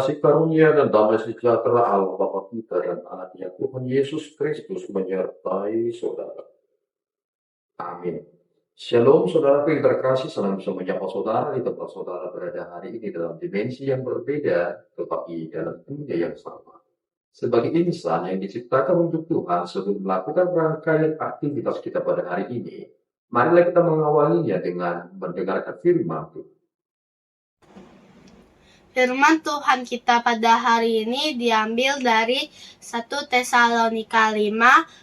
kasih karunia dan damai sejahtera Allah Bapa kita dan anaknya Tuhan Yesus Kristus menyertai saudara. Amin. Shalom saudara yang terkasih, senang bisa menyapa saudara di tempat saudara berada hari ini dalam dimensi yang berbeda, tetapi dalam dunia yang sama. Sebagai insan yang diciptakan untuk Tuhan, sebelum melakukan rangkaian aktivitas kita pada hari ini, marilah kita mengawalinya dengan mendengarkan firman Tuhan. Firman Tuhan kita pada hari ini diambil dari 1 Tesalonika 5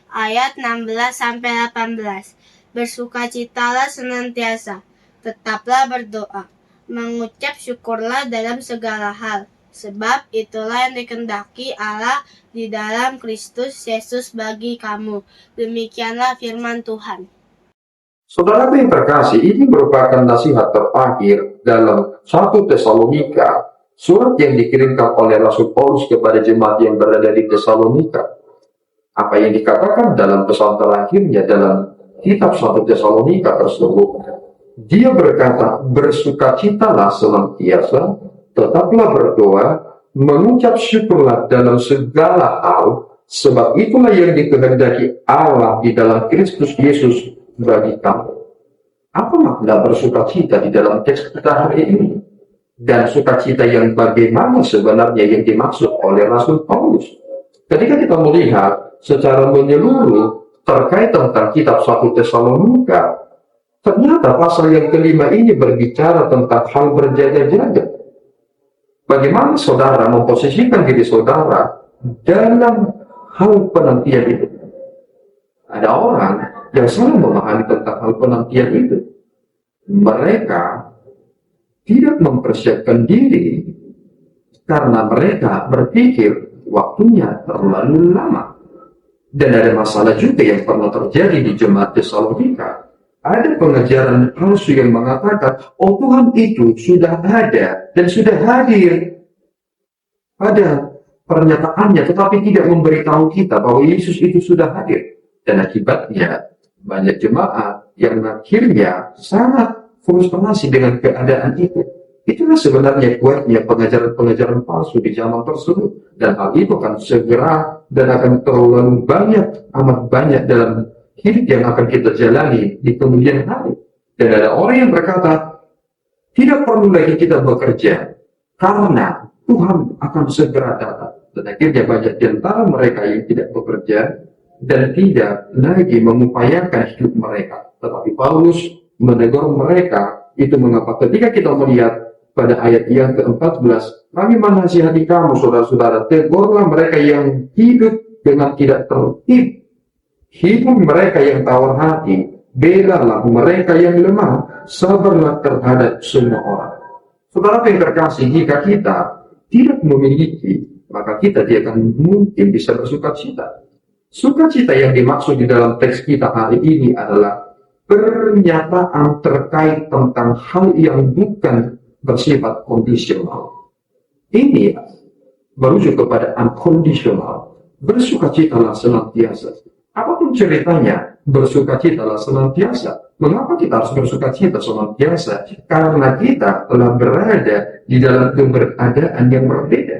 ayat 16-18. Bersukacitalah senantiasa, tetaplah berdoa, mengucap syukurlah dalam segala hal, sebab itulah yang dikehendaki Allah di dalam Kristus Yesus bagi kamu. Demikianlah firman Tuhan. Saudara yang terkasih, ini merupakan nasihat terakhir dalam 1 Tesalonika, surat yang dikirimkan oleh Rasul Paulus kepada jemaat yang berada di Tesalonika. Apa yang dikatakan dalam pesan terakhirnya dalam kitab 1 Tesalonika tersebut, dia berkata, bersukacitalah senantiasa, tetaplah berdoa, mengucap syukurlah dalam segala hal, sebab itulah yang dikehendaki Allah di dalam Kristus Yesus bagi kamu. Apa makna bersukacita di dalam teks kita hari ini? Dan sukacita yang bagaimana sebenarnya yang dimaksud oleh Rasul Paulus? Ketika kita melihat secara menyeluruh terkait tentang kitab 1 Tesalonika, ternyata pasal yang kelima ini berbicara tentang hal berjaga-jaga. Bagaimana saudara memposisikan diri saudara dalam hal penantian itu? Ada orang yang salah memahami tentang hal penantian itu. Mereka tidak mempersiapkan diri karena mereka berpikir waktunya terlalu lama. Dan ada masalah juga yang pernah terjadi di jemaat Tesalonika. Ada pengajaran palsu yang mengatakan, oh Tuhan itu sudah ada dan sudah hadir pada pernyataannya, tetapi tidak memberitahu kita bahwa Yesus itu sudah hadir. Dan akibatnya banyak jemaat yang akhirnya sangat frustrasi dengan keadaan itu. Itulah sebenarnya kuatnya pengajaran-pengajaran palsu di zaman tersebut. Dan hal itu akan segera dan akan terlalu banyak, amat banyak dalam hidup yang akan kita jalani di kemudian hari. Dan ada orang yang berkata, tidak perlu lagi kita bekerja, karena Tuhan akan segera datang. Dan akhirnya banyak di antara mereka yang tidak bekerja, dan tidak lagi mengupayakan hidup mereka. Tetapi Paulus menegur mereka, itu mengapa ketika kita melihat pada ayat yang ke-14, kami menasihati kamu saudara-saudara, tegurlah mereka yang hidup dengan tidak tertib, hidup mereka yang tawar hati, belalah mereka yang lemah, sabarlah terhadap semua orang. Saudara yang terkasih, jika kita tidak memiliki, maka kita tidak akan mungkin bisa bersukacita. Sukacita yang dimaksud di dalam teks kita hari ini adalah pernyataan terkait tentang hal yang bukan bersifat kondisional. Ini merujuk kepada unconditional. Bersukacitalah senantiasa. Apapun ceritanya, bersukacitalah senantiasa. Mengapa kita harus bersukacita senantiasa? Karena kita telah berada di dalam keberadaan yang berbeda.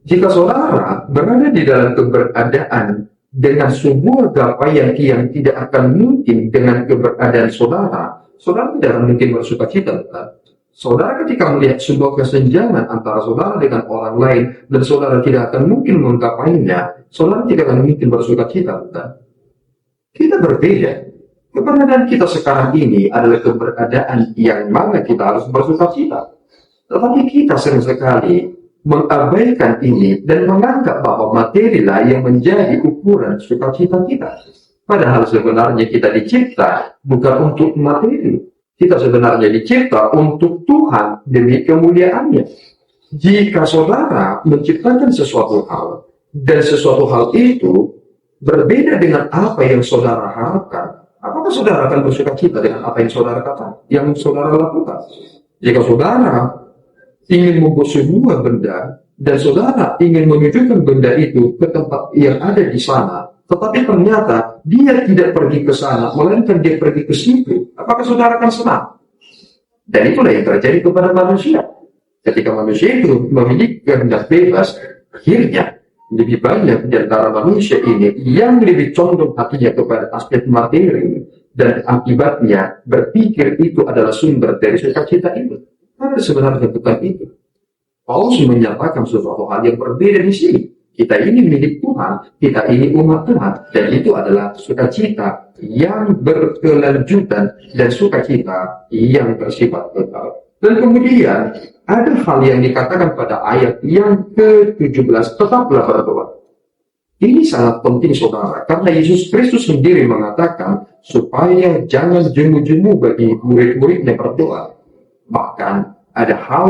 Jika saudara berada di dalam keberadaan dengan sebuah gapaian yang tidak akan mungkin dengan keberadaan saudara, saudara tidak akan mungkin bersukacita. Saudara ketika melihat sebuah kesenjangan antara saudara dengan orang lain dan saudara tidak akan mungkin menggapainya, saudara tidak akan mungkin bersukacita. Kita berbeda. Keberadaan kita sekarang ini adalah keberadaan yang mana kita harus bersukacita. Tetapi kita sering sekali mengabaikan ini dan menganggap bahwa materilah yang menjadi ukuran sukacita kita. Padahal sebenarnya kita dicipta bukan untuk materi. Kita sebenarnya dicipta untuk Tuhan demi kemuliaannya. Jika saudara menciptakan sesuatu hal, dan sesuatu hal itu berbeda dengan apa yang saudara harapkan, apakah saudara akan bersukacita dengan apa yang saudara katakan, yang saudara lakukan? Jika saudara ingin membuat sebuah benda, dan saudara ingin menunjukkan benda itu ke tempat yang ada di sana, tetapi ternyata dia tidak pergi ke sana, melainkan dia pergi ke situ, apakah saudara akan senang? Dan itulah yang terjadi kepada manusia. Ketika manusia itu memiliki kehendak bebas, akhirnya lebih banyak di antara manusia ini yang lebih condong hatinya kepada aspek materi, dan akibatnya berpikir itu adalah sumber dari sukacita itu. Tapi sebenarnya bukan itu. Paulus menyatakan sesuatu hal yang berbeda di sini. Kita ini milik Tuhan, kita ini umat Tuhan, dan itu adalah sukacita yang berkelanjutan dan sukacita yang bersifat kekal. Dan kemudian ada hal yang dikatakan pada ayat yang ke-17, tetaplah berdoa. Ini sangat penting saudara, karena Yesus Kristus sendiri mengatakan supaya jangan jemu-jemu bagi murid-muridnya berdoa. Bahkan ada hal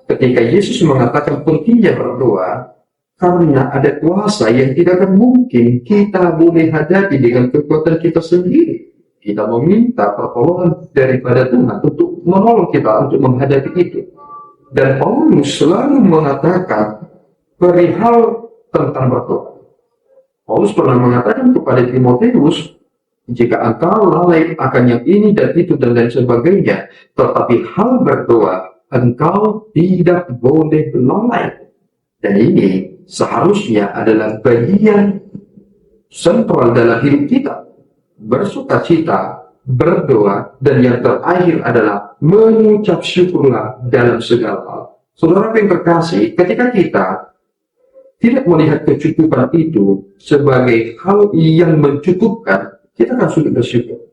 ketika Yesus mengatakan pentingnya berdoa, karena ada kuasa yang tidak akan mungkin kita boleh hadapi dengan kekuatan kita sendiri. Kita meminta pertolongan daripada Tuhan untuk menolong kita untuk menghadapi itu. Dan Paulus selalu mengatakan perihal tentang berdoa. Paulus pernah mengatakan kepada Timotius, jika engkau lalai akan yang ini dan itu dan lain sebagainya, tetapi hal berdoa, engkau tidak boleh lalai. Dan ini seharusnya adalah bagian sentral dalam hidup kita. Bersukacita, berdoa, dan yang terakhir adalah mengucap syukurlah dalam segala hal. Saudara yang terkasih, ketika kita tidak melihat kecukupan itu sebagai hal yang mencukupkan, kita akan sulit bersyukur.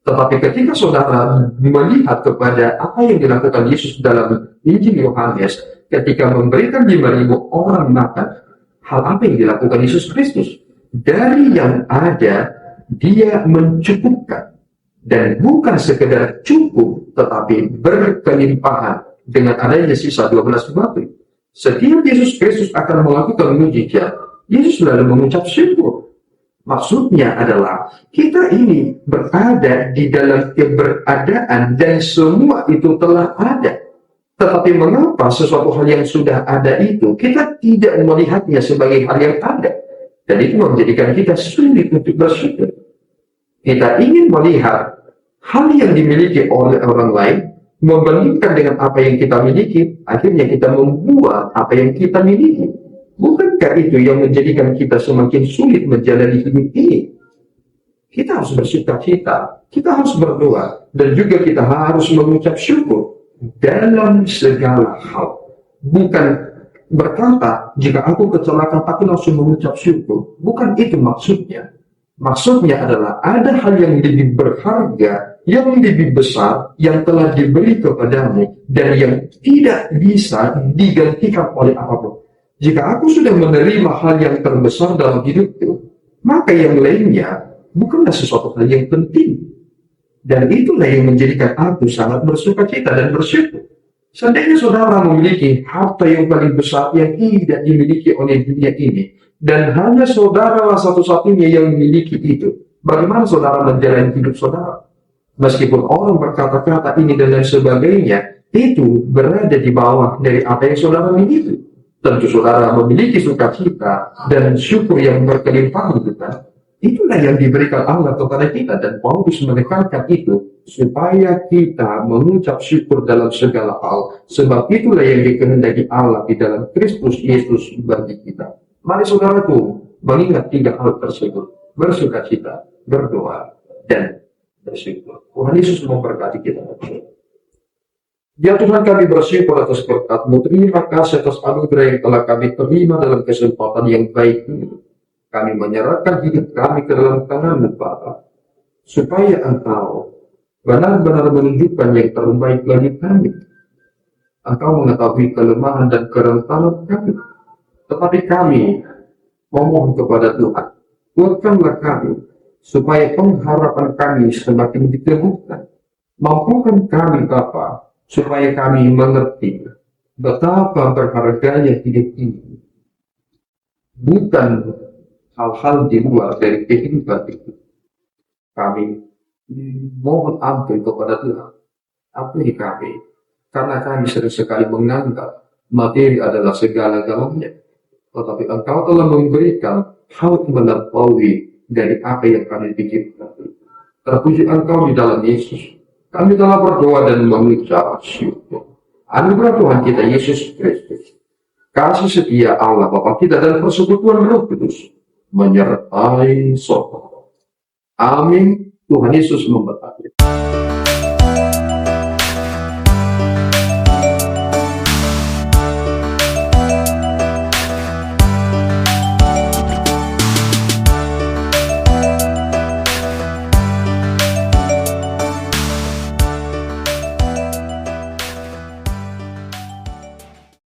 Tetapi ketika saudara melihat kepada apa yang dilakukan Yesus dalam Injil Yohanes, ketika memberikan 5.000 orang makan, hal apa yang dilakukan Yesus Kristus? Dari yang ada, dia mencukupkan. Dan bukan sekedar cukup, tetapi berkelimpahan dengan adanya sisa 12 batu. Setiap Yesus Kristus akan melakukan mujizat, Yesus selalu mengucap syukur. Maksudnya adalah kita ini berada di dalam keberadaan dan semua itu telah ada. Tetapi mengapa sesuatu hal yang sudah ada itu kita tidak melihatnya sebagai hal yang ada? Dan itu menjadikan kita sulit untuk bersyukur. Kita ingin melihat hal yang dimiliki oleh orang lain membandingkan dengan apa yang kita miliki, akhirnya kita membuat apa yang kita miliki. Bukankah itu yang menjadikan kita semakin sulit menjalani hidup ini? Kita harus bersukacita, kita harus berdoa, dan juga kita harus mengucap syukur dalam segala hal. Bukan berkata, jika aku kecelakaan aku langsung mengucap syukur. Bukan itu maksudnya. Maksudnya adalah ada hal yang lebih berharga, yang lebih besar, yang telah diberi kepadamu, dan yang tidak bisa digantikan oleh apapun. Jika aku sudah menerima hal yang terbesar dalam hidupku, maka yang lainnya bukanlah sesuatu hal yang penting. Dan itulah yang menjadikan aku sangat bersukacita dan bersyukur. Seandainya saudara memiliki harta yang paling besar yang tidak dimiliki oleh dunia ini, dan hanya saudara satu-satunya yang memiliki itu, bagaimana saudara menjalani hidup saudara? Meskipun orang berkata-kata ini dan lain sebagainya, itu berada di bawah dari apa yang saudara miliki. Tentu saudara memiliki sukacita dan syukur yang berkelimpahan, bukan? Itulah yang diberikan Allah kepada kita, dan Paulus menekankan itu supaya kita mengucap syukur dalam segala hal, sebab itulah yang dikehendaki Allah di dalam Kristus Yesus bagi kita. Mari saudaraku mengingat 3 hal tersebut: bersukacita, berdoa, dan bersyukur. Tuhan Yesus memberkati kita. Ya Tuhan, kami bersyukur atas berkat-Mu. Terima kasih atas anugerah yang telah kami terima dalam kesempatan yang baik ini. Kami menyerahkan hidup kami ke dalam tangan-Mu, Bapa, supaya Engkau benar-benar menunjukkan yang terbaik bagi kami. Engkau mengetahui kelemahan dan kerentanan kami. Tetapi kami memohon kepada Tuhan, kuatkanlah kami, supaya pengharapan kami semakin diteguhkan. Mampukan kami, Bapa, supaya kami mengerti betapa berharganya hidup ini. Bukan hal-hal di luar dari kehidupan itu. Kami mohon ampun kepada Tuhan. Ampuni kami, karena kami sering sekali menganggap materi adalah segala-galanya. Tetapi Engkau telah memberikan hal melampaui dari apa yang kami pikirkan. Terpuji Engkau di dalam Yesus. Kami telah berdoa dan mengucap syukur. Anugerah Tuhan kita Yesus Kristus, kasih setia Allah Bapa kita dan persekutuan Roh Kudus menyertai saudara. Amin. Tuhan Yesus memberkati.